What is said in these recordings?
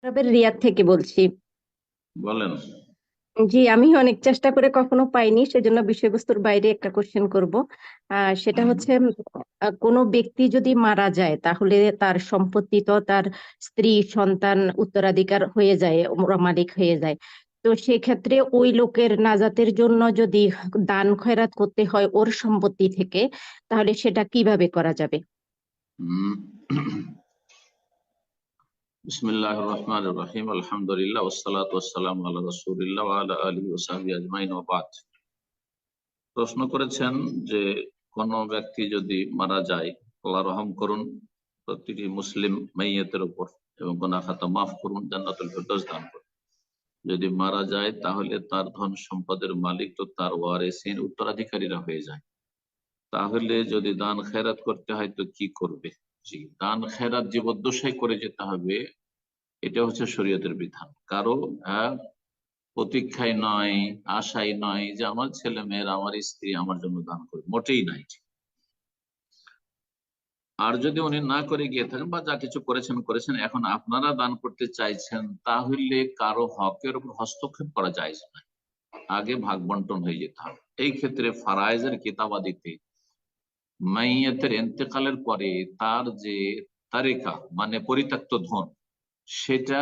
রিয়াদ থেকে বলছি। বলেন। জি, আমি অনেক চেষ্টা করে কখনো পাইনি, সেজন্য বিষয়বস্তুর বাইরে একটা কোশ্চেন করব। সেটা হচ্ছে কোনো ব্যক্তি যদি মারা যায় তাহলে তার সম্পত্তি তো তার স্ত্রী সন্তান উত্তরাধিকার হয়ে যায়, ওরা মালিক হয়ে যায়। তো সেক্ষেত্রে ওই লোকের নাজাতের জন্য যদি দান খয়রাত করতে হয় ওর সম্পত্তি থেকে, তাহলে সেটা কিভাবে করা যাবে? উম, বিসমিল্লাহির রহমানির রহিম, আলহামদুলিল্লাহ, ওয়াসসালাতু ওয়াসসালামু আলা রাসূলিল্লাহ ওয়া আলা আলিহি ওয়া সাহবিহি আজমাইন, ওয়া বাদ। প্রশ্ন করেছেন যে কোন ব্যক্তি যদি মারা যায়, আল্লাহ রহম করুন প্রতিটি মুসলিম মাইয়াতের উপর, এবং গুনাহ খাতা মাফ করুন, জান্নাতুল ফেরদৌস দান করুন। যদি মারা যায় তাহলে তার ধন সম্পদের মালিক তো তার ওয়ারিসিন, উত্তরাধিকারীরা হয়ে যায়। তাহলে যদি দান খেরাত করতে হয় তো কি করবে? জি, দান খেরাত জীবদ্দশায় করে যেতে হবে। এটা হচ্ছে শরীয়তের বিধান। কারো প্রতীক্ষায় নয়, আশায় নয় যে আমার ছেলে মেয়েরা, আমার স্ত্রী আমার জন্য দান করবে, মোটেই নাই। আর যদি উনি না করে গিয়ে থাকেন বা যা কিছু করেছেন করেছেন, এখন আপনারা দান করতে চাইছেন, তাহলে কারো হকের উপর হস্তক্ষেপ করা যায় না। আগে ভাগ বন্টন হয়ে যেতে হবে। এই ক্ষেত্রে ফারায়েজের কিতাবাদিতে মাইয়াতের ইন্তেকালের পরে তার যে তারিকা, মানে পরিত্যক্ত ধন, সেটা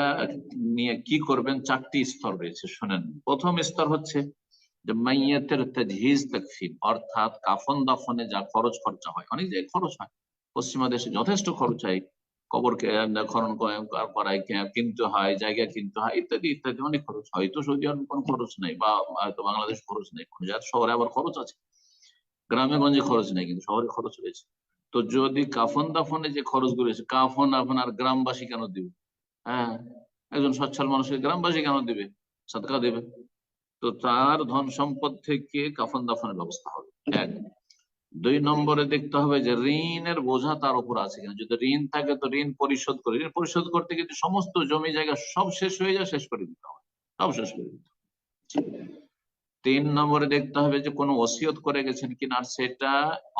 নিয়ে কি করবেন, চারটি স্তর রয়েছে, শোনেন। প্রথম স্তর হচ্ছে যে মাইয়াতের তাজহিজ তাকফিন, অর্থাৎ কাফন দাফনে যা খরচ খরচা হয়, অনেক জায়গায় খরচ হয়, পশ্চিমা দেশে যথেষ্ট খরচ হয়, কবরকে খনন করায় কিনতে হয়, জায়গা কিনতে হয়, ইত্যাদি ইত্যাদি, অনেক খরচ হয়। তো সৌদি আরবে কোনো খরচ নেই, বা হয়তো বাংলাদেশ খরচ নেই, কোন জায়গায় শহরে আবার খরচ আছে, গ্রামে গঞ্জে খরচ নেই, কিন্তু শহরে খরচ রয়েছে। তো যদি কাফন দাফনে যে খরচগুলো রয়েছে, কাফন আপনার গ্রামবাসী কেন দিবে? হ্যাঁ, একজন সচ্ছল মানুষকে গ্রামবাসী কেন দিবে? সদকা দেবে। তো তার ধন সম্পদ থেকে কাফন দাফনের ব্যবস্থা হবে, এক। দুই নম্বরে দেখতে হবে যে ঋণের বোঝা তার উপর আছে কিনা। যদি ঋণ থাকে তো ঋণ পরিশোধ করে, ঋণ পরিশোধ করতে কিন্তু সমস্ত জমি জায়গা সব শেষ হয়ে যায়, শেষ করে দিতে হবে, সব শেষ করে দিতে হবে। তিন নম্বরে দেখতে হবে যে কোনো ওসিয়ত করে গেছেন কিনা, আর সেটা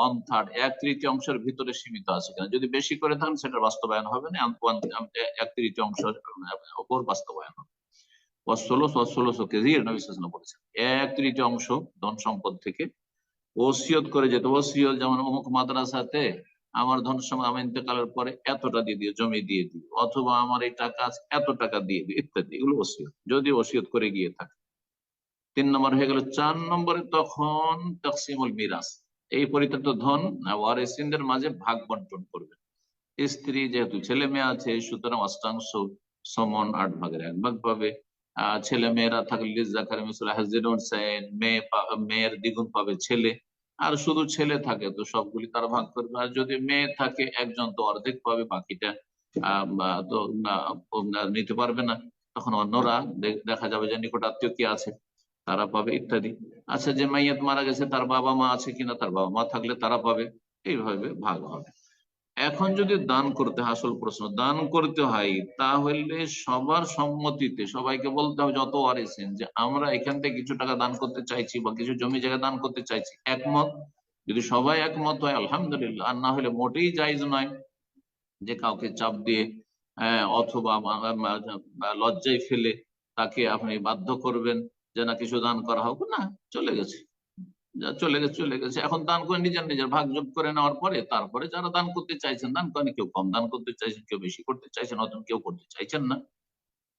অন থার্ড, এক তৃতীয়াংশের ভিতরে সীমিত আছে কিনা। যদি বেশি করে থাকেন সেটা বাস্তবায়ন হবে না, এক তৃতীয়াংশের ওপর বাস্তবায়ন হবে। বলেছেন এক তৃতীয়াংশ ধন সম্পদ থেকে ওসিয়ত করে যেতে। ওসিয়ত যেমন অমুক মাদ্রাসাতে আমার ধন সম্পদ, আমি ইন্তেকালের পরে এতটা দিয়ে দিও, জমি দিয়ে দিও, অথবা আমার এই টাকা আছে এত টাকা দিয়ে দিও, ইত্যাদি, এগুলো ওসিয়ত, যদি ওসিয়ত করে গিয়ে থাকে। তিন নম্বর হয়ে গেল। চার নম্বরে তখন তকসিমুল মিরাস, এই পরিত্যক্ত ধন ওয়ারিসিনদের মাঝে ভাগ বন্টন করবে। স্ত্রী যেহেতু ছেলে মেয়ে আছে, সুতরাং অষ্টাংশ সমন 8 ভাগের 1 ভাগ পাবে। ছেলে মেয়েরা থাকলে মেয়ের দ্বিগুণ পাবে ছেলে। আর শুধু ছেলে থাকে তো সবগুলি তারা ভাগ করবে, আর যদি মেয়ে থাকে একজন তো অর্ধেক পাবে, বাকিটা তো নিতে পারবে না। তখন অন্যরা দেখা যাবে যে নিকট আত্মীয় কি আছে তারা পাবে, ইত্যাদি। আচ্ছা, যে মাইয়াত মারা গেছে তার বাবা মা আছে কিনা, তার বাবা মা থাকলে তারা পাবে। এইভাবে ভাগ হবে। এখন যদি দান করতে হয়, আসল প্রশ্ন, দান করতে হয় তাহলে সবার সম্মতিতে সবাইকে বলতে হবে, যত ওয়ারিসিন, যে আমরা এখান থেকে কিছু টাকা দান করতে চাইছি বা কিছু জমি জায়গা দান করতে চাইছি, একমত। যদি সবাই একমত হয় আলহামদুলিল্লাহ, আর না হলে মোটেই জায়েজ নয় যে কাউকে চাপ দিয়ে অথবা লজ্জায় ফেলে তাকে আপনি বাধ্য করবেন যে না কিছু দান করা হোক না, চলে গেছে, যা চলে গেছে চলে গেছে। এখন দান করে নিজের নিজের ভাগ যোগ করে নেওয়ার পরে তারপরে যারা দান করতে চাইছেন দান করেন, কেউ কম দান করতে চাইছেন, কেউ বেশি করতে চাইছেন, অথবা কেউ করতে চাইছেন না,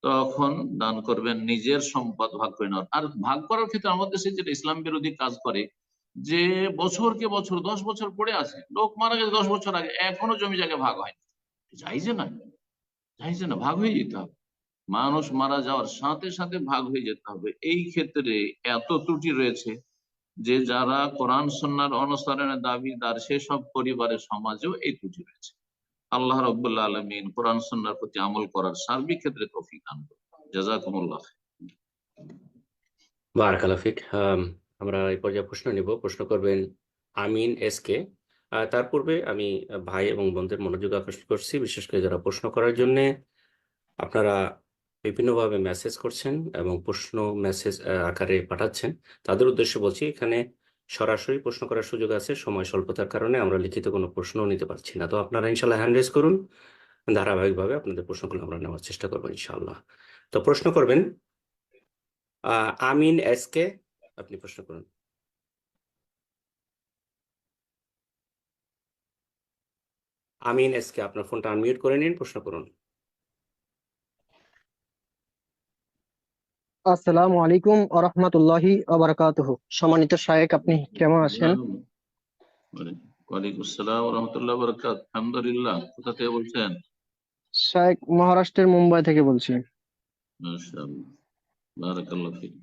তখন দান করবেন নিজের সম্পদ ভাগ করে নেওয়ার। আর ভাগ করার ক্ষেত্রে আমাদের দেশে যেটা ইসলাম বিরোধী কাজ করে, যে বছরকে বছর 10 বছর পড়ে আছে, লোক মারা গেছে 10 বছর আগে, এখনো জমি জায়গা ভাগ হয়নি। চাইছে না, চাইছে না, ভাগ হয়ে যেতে হবে। মানুষ মারা যাওয়ার সাথে সাথে ভাগ হয়ে যেতে হবে। এই ক্ষেত্রে এত ত্রুটি রয়েছে যে যারা কোরআন সুন্নাহর অনুসরণের দাবিদার সেসব পরিবারের সমাজেও এই ত্রুটি রয়েছে। আল্লাহ রাব্বুল আলামিন কোরআন সুন্নাহর প্রতি আমল করার সার্বিক ক্ষেত্রে তৌফিক দান করুন। জাযাকুমুল্লাহ। বারাকাল্লাহ ফিক। আমরা এই পর্যায়ে প্রশ্ন নিব। প্রশ্ন করবেন আমিন এস কে। তার পূর্বে আমি ভাই এবং বোনদের মনোযোগ আকর্ষণ করছি, বিশেষ করে যারা প্রশ্ন করার জন্য আপনারা বিভিন্নভাবে মেসেজ করছেন এবং প্রশ্ন মেসেজ আকারে পাঠাচ্ছেন, তাদের উদ্দেশ্যে বলছি এখানে সরাসরি প্রশ্ন করার সুযোগ আছে, সময় স্বল্পতার কারণে আমরা লিখিত কোনো প্রশ্ন নিতে পারছি না। তো আপনারা ইনশাল্লাহ হ্যান্ড রেজ করুন, ধারাবাহিকভাবে আপনাদের প্রশ্নগুলো আমরা নেওয়ার চেষ্টা করবো ইনশাআল্লাহ। তো প্রশ্ন করবেন আমিন এস কে, আপনি প্রশ্ন করুন। আমিন এস কে, আপনার ফোনটা আনমিউট করে নিন, প্রশ্ন করুন। আসসালামু আলাইকুম ওয়া রাহমাতুল্লাহি ওয়া বারাকাতুহু। সম্মানিত শায়েখ, আপনি কেমন আছেন? ওয়ালাইকুম আসসালাম ওয়া রাহমাতুল্লাহি ওয়া বারাকাতুহু। আলহামদুলিল্লাহ। কোথা থেকে বলছেন? শায়েখ, মহারাষ্ট্রের মুম্বাই থেকে বলছি। মাশাআল্লাহ, বারাকাল্লাহু ফিক।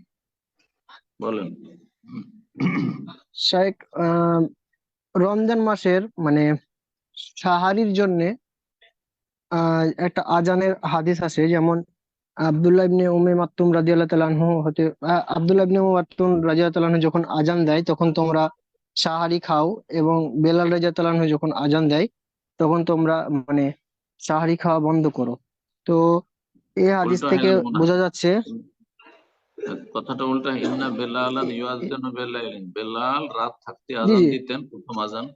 বলেন। শায়েখ, রমজান মাসের মানে সাহারির জন্য একটা আজানের হাদিস আছে, যেমন আব্দুল্লাহ ইবনে উম্মে মাকতুম রাদিয়াল্লাহু তাআলা আনহু হতে আব্দুল্লাহ ইবনে উম্মে মাকতুম রাদিয়াল্লাহু তাআলা আনহু যখন আজান দেয় তখন তোমরা সাহারি খাও, এবং বেলাল রাদিয়াল্লাহু তাআলা আনহু যখন আজান দেয় তখন তোমরা মানে সাহারি খাওয়া বন্ধ করো। তো এই হাদিস উল্টা থেকে হয়ে গেল মনে হয়। বোঝা যাচ্ছে, কথাটা উল্টা। ইন্না বেলালান ইউআযজিনু বিল-লাইল। বেলাল রাত থাকতে জি আজান জি দিতেন, প্রথম আজান।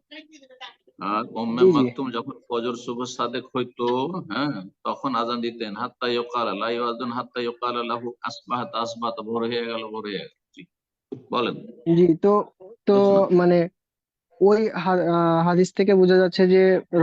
আর উম্মে জি জি মাকতুম যখন ফজর সুবহ সাদেক হইতো, হ্যাঁ, তখন আজান দিতেন। হাত্তা ইউকালা লা ইউআযজিন হাত্তা ইউকালা লাহু আসবাহাত আসবাহাত, ভোর হয়ে গেল, ভোর হয়ে গেল। জি, বলেন। জি। তো তো প্রশ্ন। মানে ওই হাদিস থেকে বোঝা যাচ্ছে যে